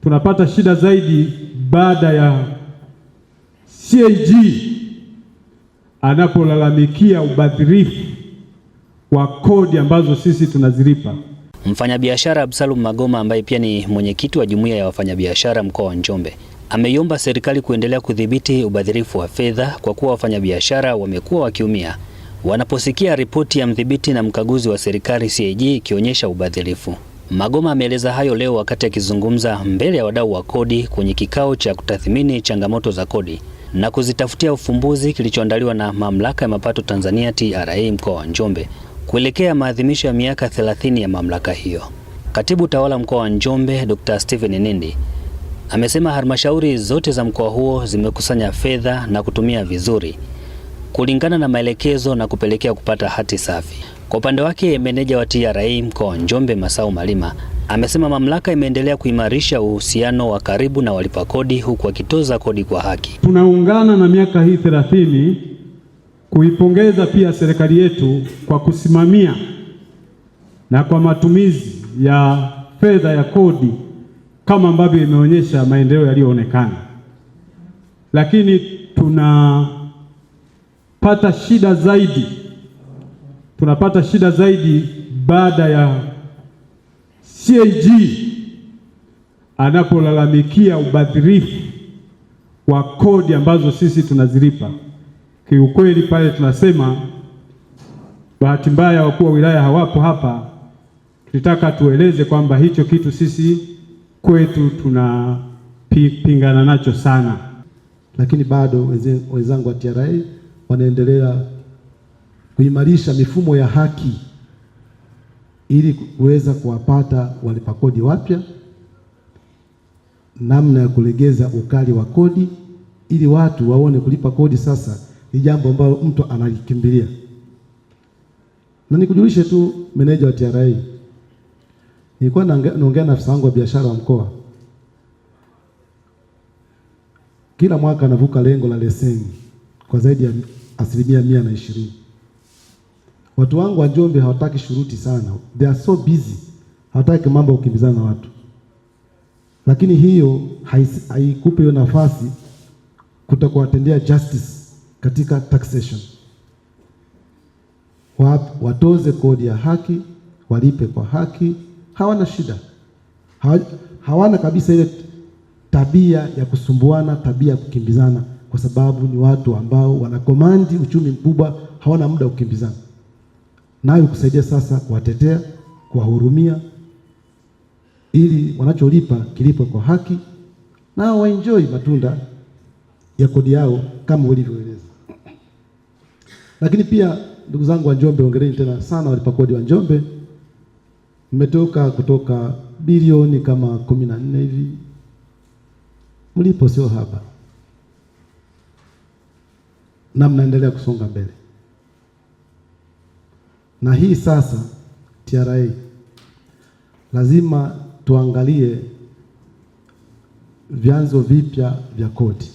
tunapata shida zaidi baada ya CAG anapolalamikia ubadhirifu wa kodi ambazo sisi tunazilipa. Mfanyabiashara Absalom Magoma ambaye pia ni mwenyekiti wa jumuiya ya wafanyabiashara mkoa wa Njombe ameiomba serikali kuendelea kudhibiti ubadhirifu wa fedha kwa kuwa wafanyabiashara wamekuwa wakiumia wanaposikia ripoti ya mdhibiti na mkaguzi wa serikali CAG ikionyesha ubadhirifu. Magoma ameeleza hayo leo wakati akizungumza mbele ya wadau wa kodi kwenye kikao cha kutathmini changamoto za kodi na kuzitafutia ufumbuzi kilichoandaliwa na Mamlaka ya Mapato Tanzania TRA mkoa wa Njombe kuelekea maadhimisho ya miaka 30 ya mamlaka hiyo. Katibu Tawala mkoa wa Njombe Dr. Stephen Nindi amesema halmashauri zote za mkoa huo zimekusanya fedha na kutumia vizuri kulingana na maelekezo na kupelekea kupata hati safi. Kwa upande wake, meneja wa TRA mkoa wa Njombe Masau Malima amesema mamlaka imeendelea kuimarisha uhusiano wa karibu na walipa kodi huku wakitoza kodi kwa haki. Tunaungana na miaka hii 30 kuipongeza pia serikali yetu kwa kusimamia na kwa matumizi ya fedha ya kodi kama ambavyo imeonyesha maendeleo yaliyoonekana. Lakini tunapata shida zaidi baada ya CAG anapolalamikia ubadhirifu wa kodi ambazo sisi tunazilipa. Kiukweli pale tunasema, bahati mbaya wakuu wa wilaya hawapo hapa, tulitaka tueleze kwamba hicho kitu sisi kwetu tunapingana nacho sana, lakini bado wenzangu wa TRA wanaendelea kuimarisha mifumo ya haki ili kuweza kuwapata walipa kodi wapya, namna ya kulegeza ukali wa kodi ili watu waone kulipa kodi sasa ni jambo ambalo mtu analikimbilia. Na nikujulishe tu, meneja wa TRA, nilikuwa naongea na afisa wangu wa biashara wa mkoa, kila mwaka anavuka lengo la leseni kwa zaidi ya 120%. Watu wangu wa Njombe hawataki shuruti sana, they are so busy, hawataki mambo ya kukimbizana na watu, lakini hiyo haikupe hiyo nafasi kutokuwatendea justice katika taxation. Watoze kodi ya haki, walipe kwa haki, hawana shida, hawana kabisa ile tabia ya kusumbuana, tabia ya kukimbizana, kwa sababu ni watu ambao wanakomandi uchumi mkubwa, hawana muda wa kukimbizana. Nayo kusaidia sasa kuwatetea, kuwahurumia ili wanacholipa kilipwe kwa haki na waenjoy matunda ya kodi yao kama ulivyoeleza. Lakini pia ndugu zangu wa Njombe, hongereni tena sana walipa kodi wa Njombe. Mmetoka kutoka bilioni kama 14 hivi, mlipo sio haba, na mnaendelea kusonga mbele. Na hii sasa TRA lazima tuangalie vyanzo vipya vya kodi,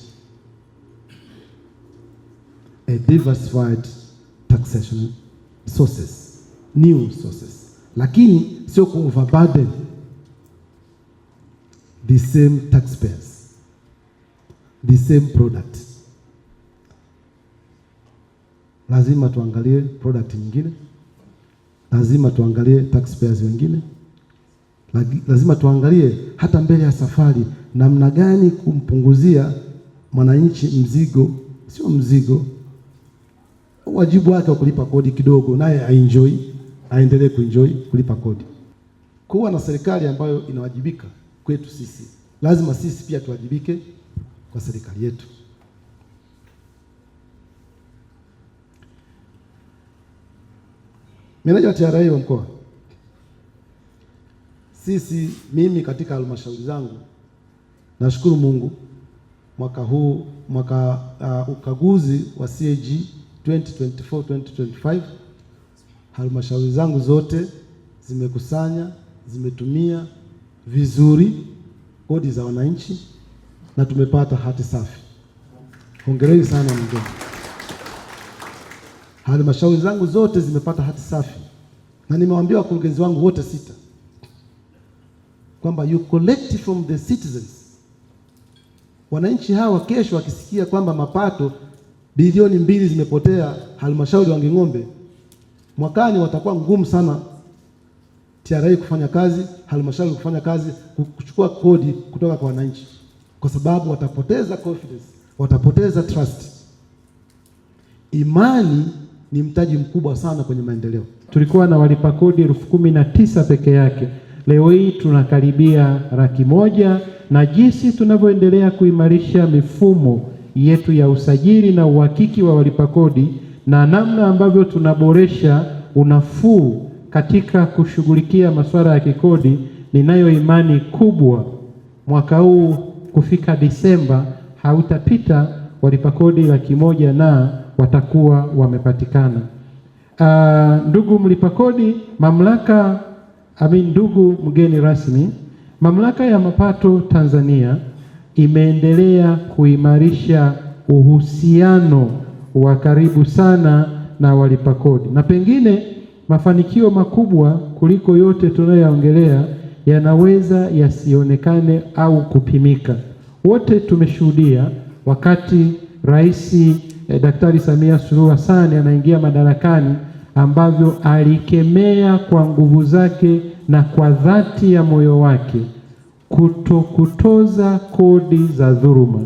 a diversified taxation sources, new sources, lakini sio ku overburden the same taxpayers, the same product. Lazima tuangalie product nyingine, lazima tuangalie taxpayers wengine, lazima tuangalie hata mbele ya safari namna gani kumpunguzia mwananchi mzigo, sio mzigo, wajibu wake wa kulipa kodi kidogo, naye aendelee kuenjoy kulipa kodi. Kuwa na serikali ambayo inawajibika kwetu sisi, lazima sisi pia tuwajibike kwa serikali yetu. Meneja wa TRA wa mkoa, mimi katika halmashauri zangu nashukuru Mungu, mwaka huu ukaguzi wa CAG 2024-2025 halmashauri zangu zote zimekusanya, zimetumia vizuri kodi za wananchi na tumepata hati safi. Hongereni sana Njombe. Halmashauri zangu zote zimepata hati safi na nimewaambia wakurugenzi wangu wote 6 kwamba you collect from the citizens. Wananchi hawa kesho wakisikia kwamba mapato bilioni 2 zimepotea halmashauri Wanging'ombe, mwakani watakuwa ngumu sana TRA kufanya kazi, halmashauri kufanya kazi, kuchukua kodi kutoka kwa wananchi, kwa sababu watapoteza confidence, watapoteza trust. Imani ni mtaji mkubwa sana kwenye maendeleo. Tulikuwa na walipa kodi 19,000 peke yake. Leo hii tunakaribia 100,000, na jinsi tunavyoendelea kuimarisha mifumo yetu ya usajili na uhakiki wa walipa kodi na namna ambavyo tunaboresha unafuu katika kushughulikia masuala ya kikodi, ninayo imani kubwa mwaka huu kufika Disemba hautapita walipa kodi 100,000 na watakuwa wamepatikana. Ndugu mlipa kodi, ndugu mgeni rasmi, Mamlaka ya Mapato Tanzania imeendelea kuimarisha uhusiano wa karibu sana na walipa kodi, na pengine mafanikio makubwa kuliko yote tunayoongelea yanaweza yasionekane au kupimika. Wote tumeshuhudia wakati Rais Daktari Samia Suluhu Hassan anaingia madarakani ambavyo alikemea kwa nguvu zake na kwa dhati ya moyo wake kutokutoza kodi za dhuluma,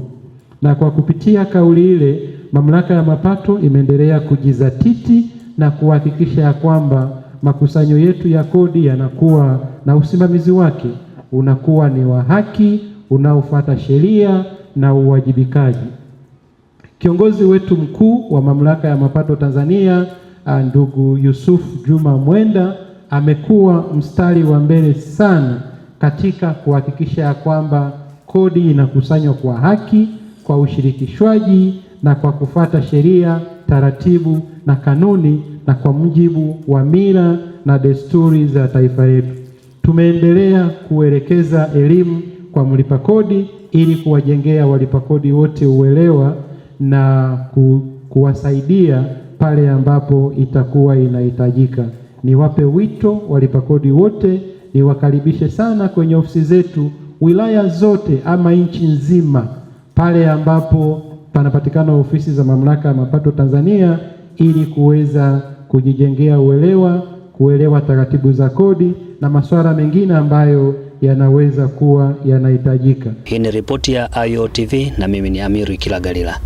na kwa kupitia kauli ile Mamlaka ya Mapato imeendelea kujizatiti na kuhakikisha ya kwamba makusanyo yetu ya kodi yanakuwa na usimamizi wake unakuwa ni wa haki, unaofuata sheria na uwajibikaji. Kiongozi wetu mkuu wa Mamlaka ya Mapato Tanzania, ndugu Yusuf Juma Mwenda, amekuwa mstari wa mbele sana katika kuhakikisha ya kwamba kodi inakusanywa kwa haki, kwa ushirikishwaji na kwa kufuata sheria, taratibu na kanuni na kwa mujibu wa mila na desturi za taifa letu. Tumeendelea kuelekeza elimu kwa mlipa kodi ili kuwajengea walipa kodi wote uelewa na kuwasaidia pale ambapo itakuwa inahitajika. Niwape wito walipa kodi wote, niwakaribishe sana kwenye ofisi zetu wilaya zote ama nchi nzima, pale ambapo panapatikana ofisi za Mamlaka ya Mapato Tanzania, ili kuweza kujijengea uelewa, kuelewa taratibu za kodi na masuala mengine ambayo yanaweza kuwa yanahitajika. Hii ni ripoti ya Ayo TV na mimi ni Amiri Kilagalila.